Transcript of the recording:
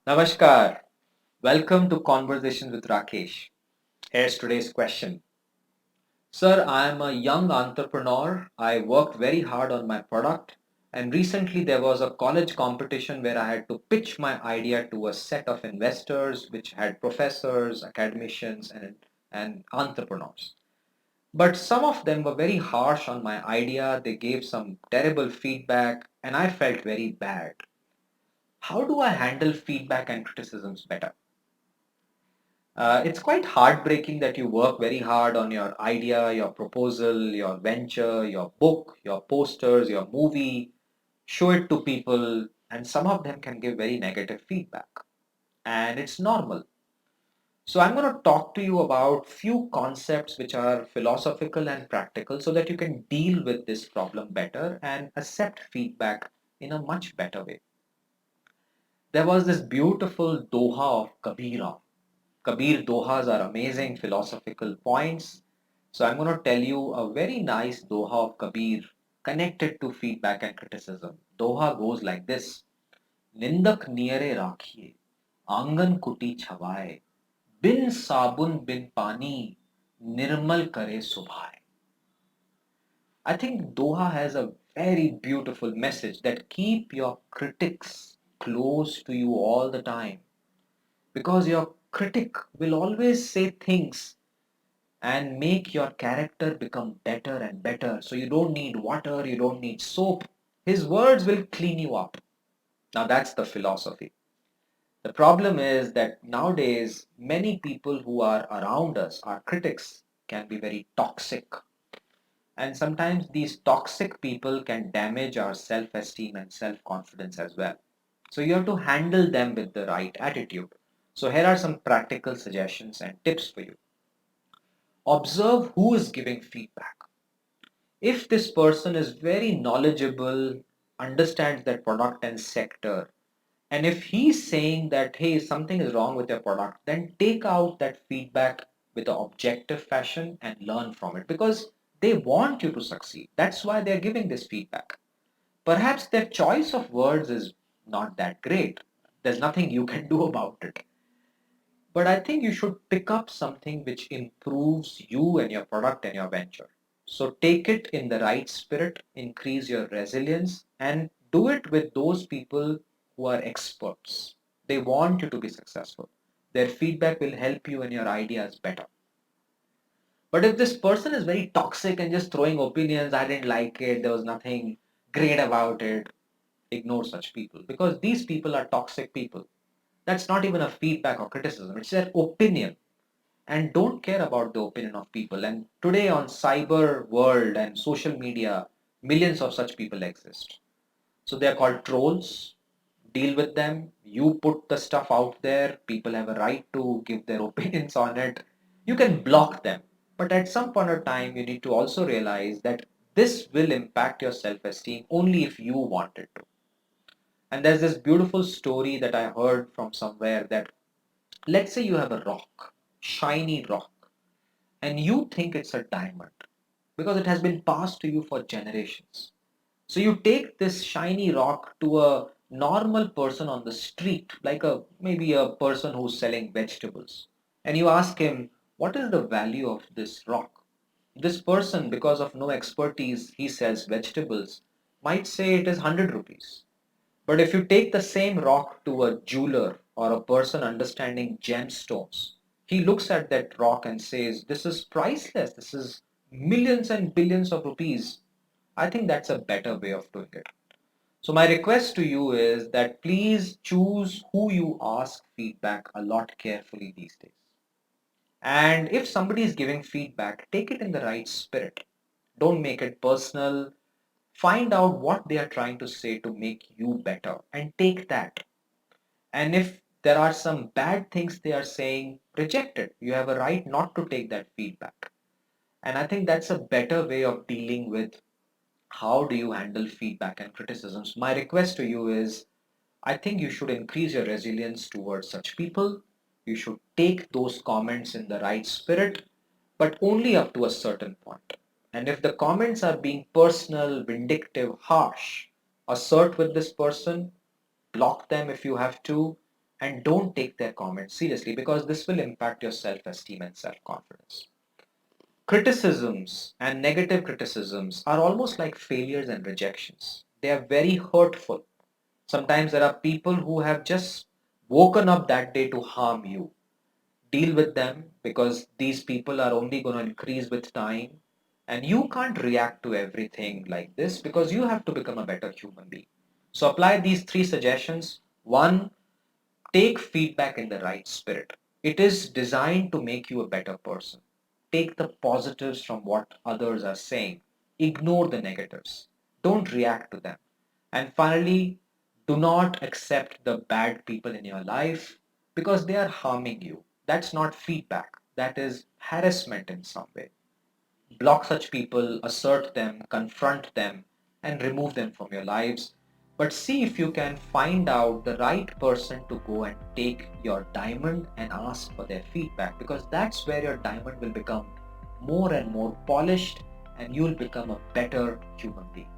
Namaskar. Welcome to Conversations with Rakesh. Here's today's question. Sir, I am a young entrepreneur. I worked very hard on my product, and recently there was a college competition where I had to pitch my idea to a set of investors which had professors, academicians, and entrepreneurs. But some of them were very harsh on my idea. They gave some terrible feedback, and I felt very bad. How do I handle feedback and criticisms better? It's quite heartbreaking that you work very hard on your idea, your proposal, your venture, your book, your posters, your movie, show it to people, and some of them can give very negative feedback. And it's normal. So I'm going to talk to you about few concepts which are philosophical and practical so that you can deal with this problem better and accept feedback in a much better way. There was this beautiful Doha of Kabira. Kabir Dohas are amazing philosophical points. So I'm going to tell you a very nice Doha of Kabir connected to feedback and criticism. Doha goes like this. निंदक नियरे राखिए आंगन कुटी छवाए बिन साबुन बिन पानी निर्मल करे सुभाए. I think Doha has a very beautiful message that keep your critics close to you all the time, because your critic will always say things and make your character become better and better. So you don't need water, you don't need soap. His words will clean you up. Now that's the philosophy. The problem is that nowadays, many people who are around us, our critics, can be very toxic. And sometimes these toxic people can damage our self esteem and self confidence as well. So you have to handle them with the right attitude. So here are some practical suggestions and tips for you. Observe who is giving feedback. If this person is very knowledgeable, understands that product and sector, and if he's saying that, hey, something is wrong with your product, then take out that feedback with an objective fashion and learn from it, because they want you to succeed. That's why they're giving this feedback. Perhaps their choice of words is not that great. There's nothing you can do about it. But I think you should pick up something which improves you and your product and your venture. So take it in the right spirit, increase your resilience, and do it with those people who are experts. They want you to be successful. Their feedback will help you and your ideas better. But if this person is very toxic and just throwing opinions, I didn't like it, there was nothing great about it, ignore such people, because these people are toxic people. That's not even a feedback or criticism, it's their opinion, and don't care about the opinion of people. And today on cyber world and social media, millions of such people exist. So they are called trolls. Deal with them. You put the stuff out there. People have a right to give their opinions on it. You can block them. But at some point of time, you need to also realize that this will impact your self-esteem only if you want it to. And there's this beautiful story that I heard from somewhere that, let's say you have a rock, shiny rock, and you think it's a diamond because it has been passed to you for generations. So you take this shiny rock to a normal person on the street, like a maybe a person who's selling vegetables, and you ask him, what is the value of this rock? This person, because of no expertise, he sells vegetables, might say it is 100 rupees. But if you take the same rock to a jeweler or a person understanding gemstones, he looks at that rock and says, this is priceless. This is millions and billions of rupees. I think that's a better way of doing it. So my request to you is that please choose who you ask feedback a lot carefully these days. And if somebody is giving feedback, take it in the right spirit. Don't make it personal. Find out what they are trying to say to make you better and take that. And if there are some bad things they are saying, reject it. You have a right not to take that feedback. And I think that's a better way of dealing with how do you handle feedback and criticisms. My request to you is, I think you should increase your resilience towards such people. You should take those comments in the right spirit, but only up to a certain point. And if the comments are being personal, vindictive, harsh, assert with this person, block them if you have to, and don't take their comments seriously because this will impact your self-esteem and self-confidence. Criticisms and negative criticisms are almost like failures and rejections. They are very hurtful. Sometimes there are people who have just woken up that day to harm you. Deal with them because these people are only going to increase with time. And you can't react to everything like this because you have to become a better human being. So apply these three suggestions. One, take feedback in the right spirit. It is designed to make you a better person. Take the positives from what others are saying. Ignore the negatives. Don't react to them. And finally, do not accept the bad people in your life because they are harming you. That's not feedback. That is harassment in some way. Block such people, assert them, confront them, and remove them from your lives. But see if you can find out the right person to go and take your diamond and ask for their feedback because that's where your diamond will become more and more polished and you'll become a better human being.